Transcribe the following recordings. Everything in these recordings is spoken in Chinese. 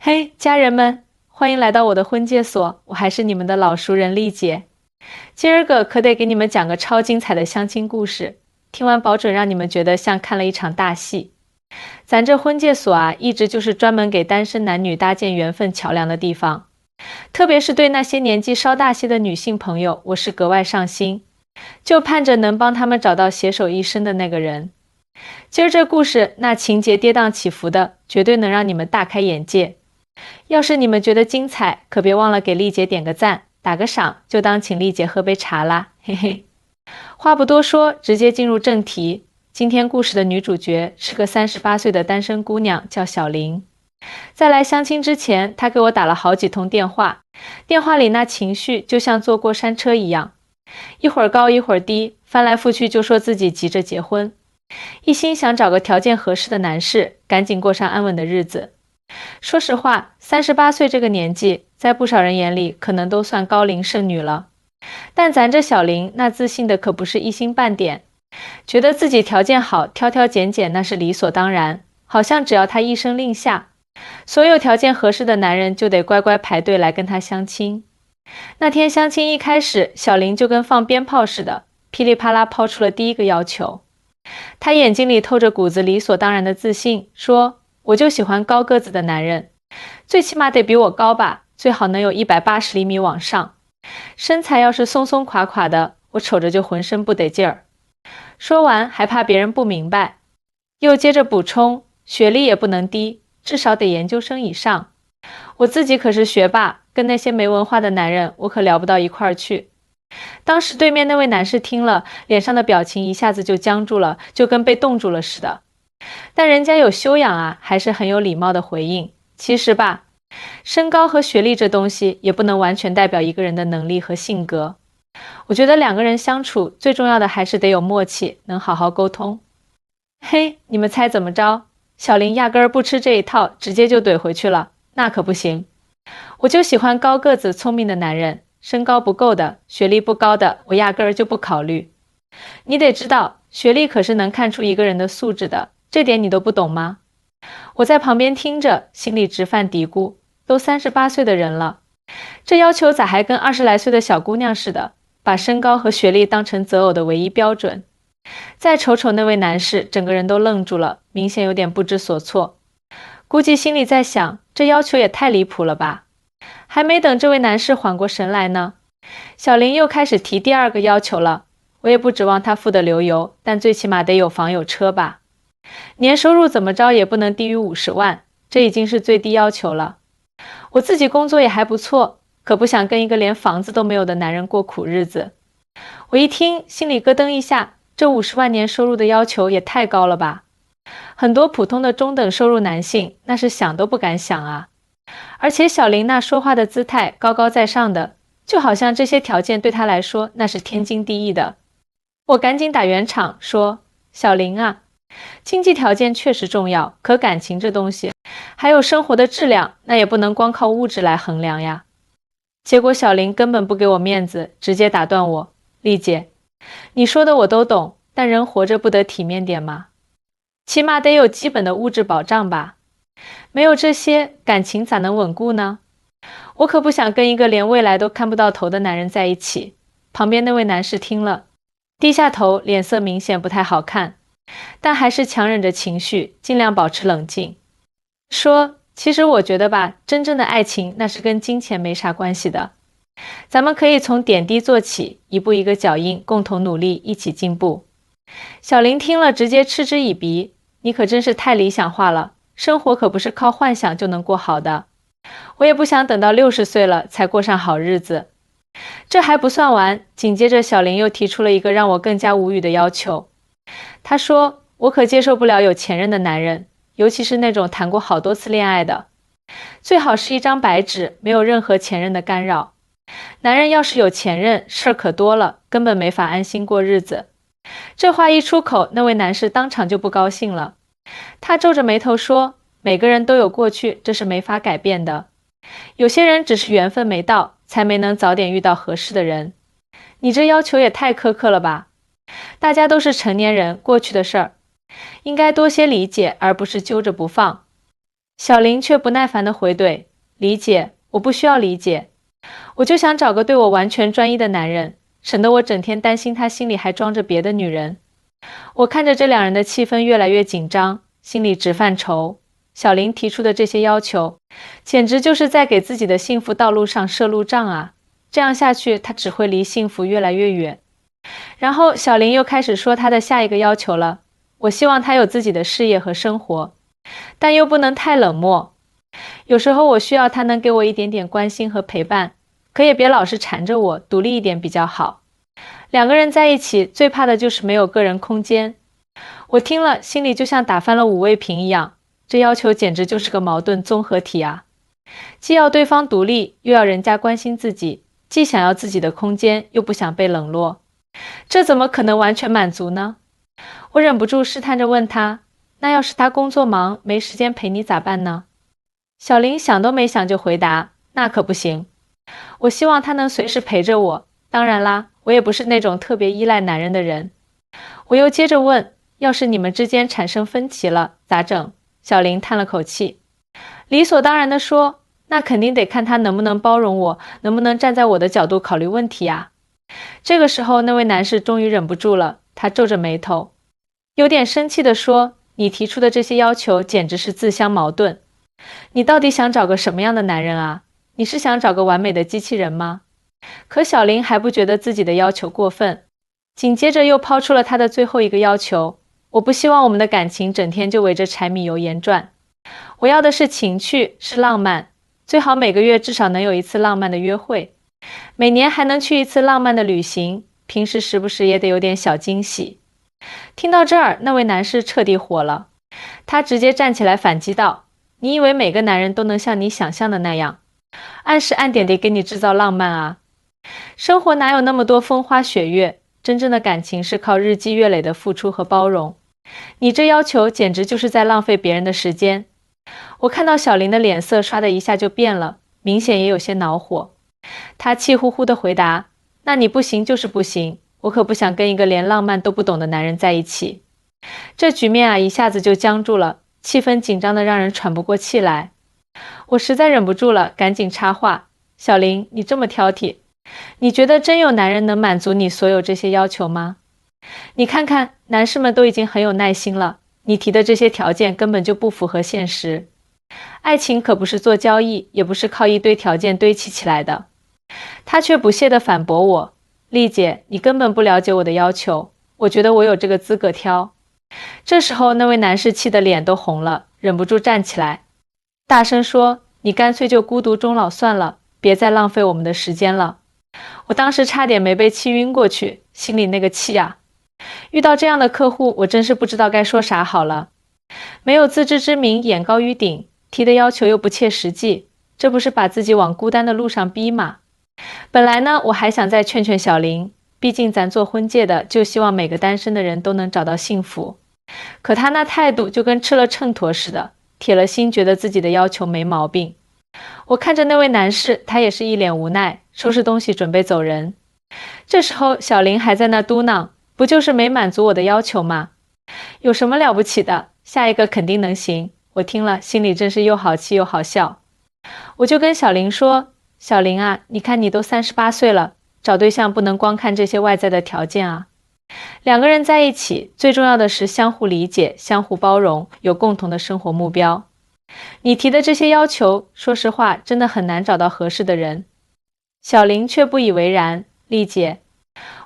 嘿，家人们，欢迎来到我的婚介所，我还是你们的老熟人丽姐。今儿个可得给你们讲个超精彩的相亲故事，听完保准让你们觉得像看了一场大戏。咱这婚介所啊，一直就是专门给单身男女搭建缘分桥梁的地方，特别是对那些年纪稍大些的女性朋友，我是格外上心，就盼着能帮他们找到携手一生的那个人。今儿这故事那情节跌宕起伏的，绝对能让你们大开眼界。要是你们觉得精彩，可别忘了给丽姐点个赞，打个赏，就当请丽姐喝杯茶啦，嘿嘿。话不多说，直接进入正题。今天故事的女主角是个38岁的单身姑娘，叫小林。在来相亲之前，她给我打了好几通电话，电话里那情绪就像坐过山车一样，一会儿高一会儿低，翻来覆去就说自己急着结婚，一心想找个条件合适的男士，赶紧过上安稳的日子。说实话，38岁这个年纪，在不少人眼里可能都算高龄剩女了。但咱这小林那自信的可不是一星半点，觉得自己条件好，挑挑拣拣那是理所当然，好像只要他一声令下，所有条件合适的男人就得乖乖排队来跟他相亲。那天相亲一开始，小林就跟放鞭炮似的，噼里啪啦抛出了第一个要求。他眼睛里透着股子理所当然的自信，说我就喜欢高个子的男人，最起码得比我高吧，最好能有180厘米往上。身材要是松松垮垮的，我瞅着就浑身不得劲儿。说完还怕别人不明白，又接着补充，学历也不能低，至少得研究生以上。我自己可是学霸，跟那些没文化的男人，我可聊不到一块儿去。当时对面那位男士听了，脸上的表情一下子就僵住了，就跟被冻住了似的。但人家有修养啊，还是很有礼貌的回应。其实吧，身高和学历这东西也不能完全代表一个人的能力和性格。我觉得两个人相处最重要的还是得有默契，能好好沟通。嘿，你们猜怎么着？小林压根儿不吃这一套，直接就怼回去了。那可不行，我就喜欢高个子聪明的男人，身高不够的，学历不高的，我压根儿就不考虑。你得知道，学历可是能看出一个人的素质的，这点你都不懂吗？我在旁边听着，心里直犯嘀咕，都38岁的人了，这要求咋还跟20来岁的小姑娘似的，把身高和学历当成择偶的唯一标准。再瞅瞅那位男士，整个人都愣住了，明显有点不知所措，估计心里在想，这要求也太离谱了吧。还没等这位男士缓过神来呢，小林又开始提第二个要求了。我也不指望他富得流油，但最起码得有房有车吧。年收入怎么着也不能低于50万，这已经是最低要求了。我自己工作也还不错，可不想跟一个连房子都没有的男人过苦日子。我一听，心里咯噔一下，这50万年收入的要求也太高了吧。很多普通的中等收入男性，那是想都不敢想啊。而且小林那说话的姿态高高在上的，就好像这些条件对他来说那是天经地义的。我赶紧打圆场说，小林啊，经济条件确实重要，可感情这东西，还有生活的质量，那也不能光靠物质来衡量呀。结果小林根本不给我面子，直接打断我，丽姐，你说的我都懂，但人活着不得体面点吗？起码得有基本的物质保障吧。没有这些，感情咋能稳固呢？我可不想跟一个连未来都看不到头的男人在一起。旁边那位男士听了，低下头，脸色明显不太好看，但还是强忍着情绪，尽量保持冷静。说，其实我觉得吧，真正的爱情那是跟金钱没啥关系的。咱们可以从点滴做起，一步一个脚印，共同努力，一起进步。小林听了直接嗤之以鼻，你可真是太理想化了，生活可不是靠幻想就能过好的。我也不想等到60岁了才过上好日子。这还不算完，紧接着小林又提出了一个让我更加无语的要求。他说，我可接受不了有前任的男人，尤其是那种谈过好多次恋爱的，最好是一张白纸，没有任何前任的干扰。男人要是有前任，事儿可多了，根本没法安心过日子。这话一出口，那位男士当场就不高兴了。他皱着眉头说，每个人都有过去，这是没法改变的。有些人只是缘分没到，才没能早点遇到合适的人。你这要求也太苛刻了吧？大家都是成年人，过去的事儿，应该多些理解，而不是揪着不放。小林却不耐烦地回怼：理解，我不需要理解，我就想找个对我完全专一的男人，省得我整天担心他心里还装着别的女人。我看着这两人的气氛越来越紧张，心里直犯愁。小林提出的这些要求，简直就是在给自己的幸福道路上设路障啊！这样下去，他只会离幸福越来越远。然后小林又开始说他的下一个要求了，我希望他有自己的事业和生活，但又不能太冷漠。有时候我需要他能给我一点点关心和陪伴，可也别老是缠着我，独立一点比较好。两个人在一起最怕的就是没有个人空间。我听了心里就像打翻了五味瓶一样，这要求简直就是个矛盾综合体啊！既要对方独立，又要人家关心自己，既想要自己的空间，又不想被冷落，这怎么可能完全满足呢？我忍不住试探着问他，那要是他工作忙，没时间陪你咋办呢？小林想都没想就回答，那可不行，我希望他能随时陪着我，当然啦，我也不是那种特别依赖男人的人。我又接着问，要是你们之间产生分歧了，咋整？小林叹了口气，理所当然地说，那肯定得看他能不能包容我，能不能站在我的角度考虑问题啊。这个时候，那位男士终于忍不住了，他皱着眉头，有点生气地说，你提出的这些要求简直是自相矛盾。你到底想找个什么样的男人啊？你是想找个完美的机器人吗？可小林还不觉得自己的要求过分，紧接着又抛出了他的最后一个要求，我不希望我们的感情整天就围着柴米油盐转，我要的是情趣，是浪漫，最好每个月至少能有一次浪漫的约会，每年还能去一次浪漫的旅行，平时时不时也得有点小惊喜。听到这儿，那位男士彻底火了，他直接站起来反击道，你以为每个男人都能像你想象的那样，按时按点地给你制造浪漫啊？生活哪有那么多风花雪月，真正的感情是靠日积月累的付出和包容。你这要求简直就是在浪费别人的时间。我看到小林的脸色刷的一下就变了，明显也有些恼火。他气呼呼地回答，那你不行就是不行，我可不想跟一个连浪漫都不懂的男人在一起。这局面啊，一下子就僵住了，气氛紧张的让人喘不过气来。我实在忍不住了，赶紧插话，小林，你这么挑剔，你觉得真有男人能满足你所有这些要求吗？你看看，男士们都已经很有耐心了，你提的这些条件根本就不符合现实。爱情可不是做交易，也不是靠一堆条件堆砌起来的。他却不屑地反驳我，丽姐，你根本不了解我的要求，我觉得我有这个资格挑。这时候那位男士气得脸都红了，忍不住站起来，大声说，你干脆就孤独终老算了，别再浪费我们的时间了。我当时差点没被气晕过去，心里那个气啊！遇到这样的客户，我真是不知道该说啥好了。没有自知之明，眼高于顶，提的要求又不切实际，这不是把自己往孤单的路上逼吗？本来呢，我还想再劝劝小林，毕竟咱做婚介的就希望每个单身的人都能找到幸福。可他那态度就跟吃了秤砣似的，铁了心觉得自己的要求没毛病。我看着那位男士，他也是一脸无奈，收拾东西准备走人。这时候小林还在那嘟囔，不就是没满足我的要求吗？有什么了不起的，下一个肯定能行。我听了心里真是又好气又好笑。我就跟小林说，小林啊，你看你都38岁了，找对象不能光看这些外在的条件啊。两个人在一起，最重要的是相互理解，相互包容，有共同的生活目标。你提的这些要求，说实话，真的很难找到合适的人。小林却不以为然，丽姐，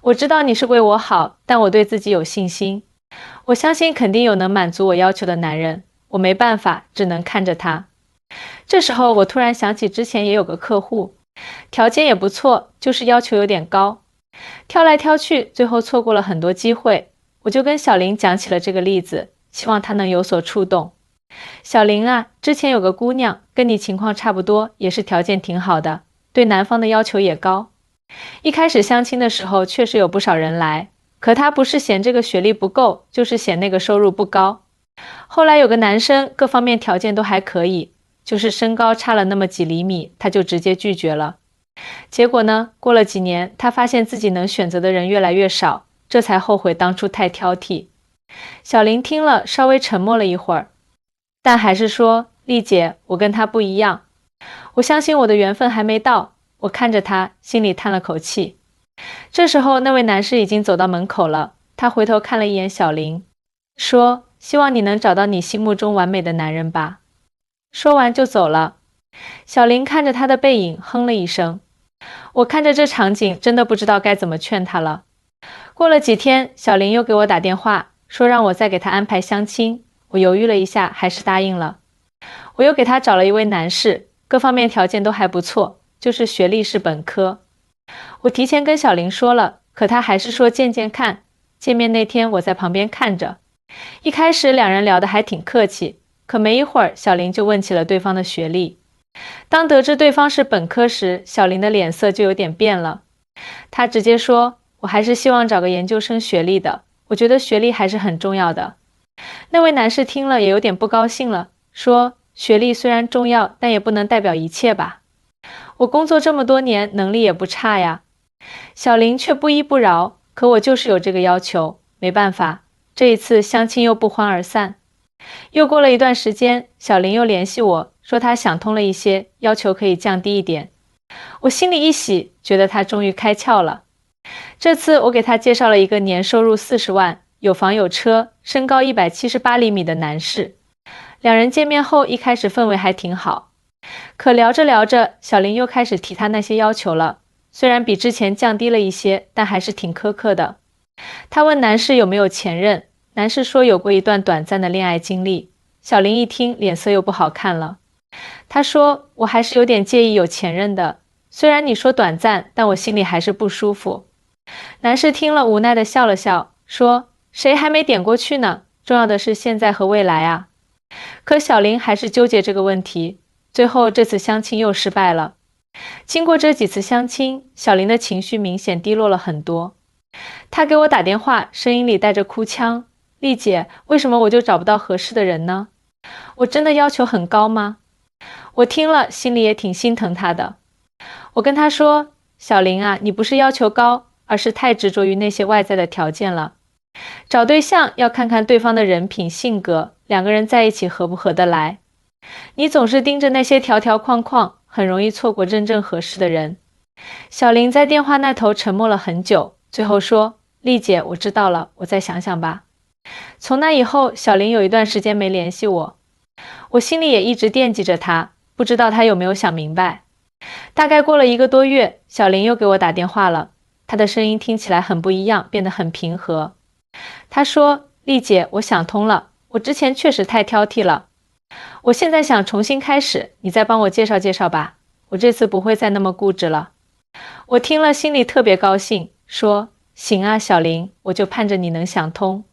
我知道你是为我好，但我对自己有信心。我相信肯定有能满足我要求的男人，我没办法，只能看着他。这时候我突然想起之前也有个客户，条件也不错，就是要求有点高。挑来挑去，最后错过了很多机会。我就跟小林讲起了这个例子，希望他能有所触动。小林啊，之前有个姑娘跟你情况差不多，也是条件挺好的，对男方的要求也高。一开始相亲的时候确实有不少人来，可她不是嫌这个学历不够，就是嫌那个收入不高。后来有个男生各方面条件都还可以，就是身高差了那么几厘米，他就直接拒绝了。结果呢，过了几年，他发现自己能选择的人越来越少，这才后悔当初太挑剔。小林听了稍微沉默了一会儿，但还是说，丽姐，我跟他不一样，我相信我的缘分还没到。我看着他，心里叹了口气。这时候，那位男士已经走到门口了，他回头看了一眼小林，说：希望你能找到你心目中完美的男人吧。说完就走了。小林看着他的背影，哼了一声。我看着这场景，真的不知道该怎么劝他了。过了几天，小林又给我打电话，说让我再给他安排相亲。我犹豫了一下，还是答应了。我又给他找了一位男士，各方面条件都还不错，就是学历是本科。我提前跟小林说了，可他还是说见见看。见面那天，我在旁边看着。一开始两人聊得还挺客气，可没一会儿，小林就问起了对方的学历。当得知对方是本科时，小林的脸色就有点变了。他直接说：我还是希望找个研究生学历的，我觉得学历还是很重要的。那位男士听了也有点不高兴了，说：学历虽然重要，但也不能代表一切吧。我工作这么多年，能力也不差呀。小林却不依不饶，可我就是有这个要求，没办法，这一次相亲又不欢而散。又过了一段时间，小林又联系我，说他想通了一些，要求可以降低一点。我心里一喜，觉得他终于开窍了。这次我给他介绍了一个年收入40万，有房有车，身高178厘米的男士。两人见面后，一开始氛围还挺好。可聊着聊着，小林又开始提他那些要求了，虽然比之前降低了一些，但还是挺苛刻的。他问男士有没有前任，男士说有过一段短暂的恋爱经历。小林一听，脸色又不好看了。他说：我还是有点介意有前任的，虽然你说短暂，但我心里还是不舒服。男士听了无奈地笑了笑，说：谁还没点过去呢，重要的是现在和未来啊。可小林还是纠结这个问题，最后这次相亲又失败了。经过这几次相亲，小林的情绪明显低落了很多。他给我打电话，声音里带着哭腔：丽姐，为什么我就找不到合适的人呢？我真的要求很高吗？我听了心里也挺心疼他的。我跟他说：小林啊，你不是要求高，而是太执着于那些外在的条件了。找对象要看看对方的人品性格，两个人在一起合不合得来。你总是盯着那些条条框框，很容易错过真正合适的人。小林在电话那头沉默了很久，最后说：丽姐，我知道了，我再想想吧。从那以后，小林有一段时间没联系我，我心里也一直惦记着他，不知道他有没有想明白。大概过了1个多月，小林又给我打电话了，他的声音听起来很不一样，变得很平和。他说：丽姐，我想通了，我之前确实太挑剔了，我现在想重新开始，你再帮我介绍介绍吧，我这次不会再那么固执了。我听了心里特别高兴，说：行啊，小林，我就盼着你能想通。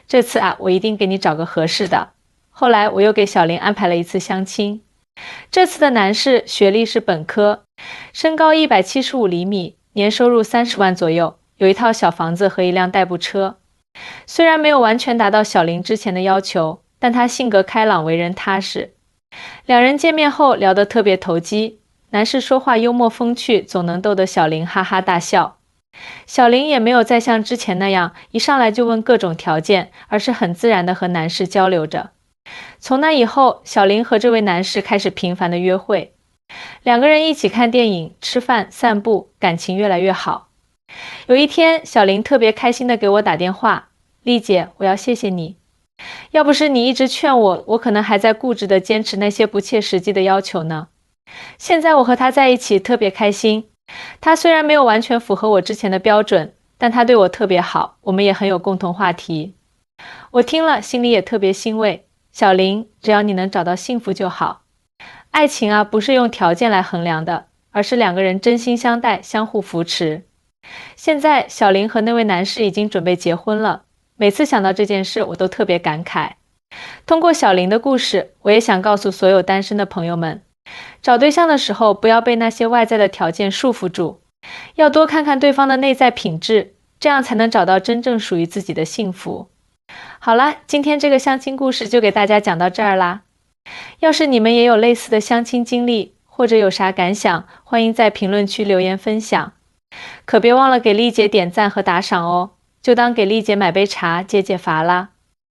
这次啊，我一定给你找个合适的。后来我又给小林安排了一次相亲。这次的男士学历是本科，身高175厘米，年收入30万左右，有一套小房子和一辆代步车。虽然没有完全达到小林之前的要求，但他性格开朗，为人踏实。两人见面后聊得特别投机，男士说话幽默风趣，总能逗得小林哈哈大笑。小林也没有再像之前那样一上来就问各种条件，而是很自然地和男士交流着。从那以后，小林和这位男士开始频繁的约会，两个人一起看电影、吃饭、散步，感情越来越好。有一天，小林特别开心地给我打电话：丽姐，我要谢谢你，要不是你一直劝我，我可能还在固执地坚持那些不切实际的要求呢。现在我和他在一起特别开心，他虽然没有完全符合我之前的标准，但他对我特别好，我们也很有共同话题。我听了心里也特别欣慰，小林，只要你能找到幸福就好。爱情啊，不是用条件来衡量的，而是两个人真心相待，相互扶持。现在小林和那位男士已经准备结婚了，每次想到这件事，我都特别感慨。通过小林的故事，我也想告诉所有单身的朋友们，找对象的时候不要被那些外在的条件束缚住，要多看看对方的内在品质，这样才能找到真正属于自己的幸福。好啦，今天这个相亲故事就给大家讲到这儿啦。要是你们也有类似的相亲经历，或者有啥感想，欢迎在评论区留言分享。可别忘了给丽姐点赞和打赏哦，就当给丽姐买杯茶解解乏啦。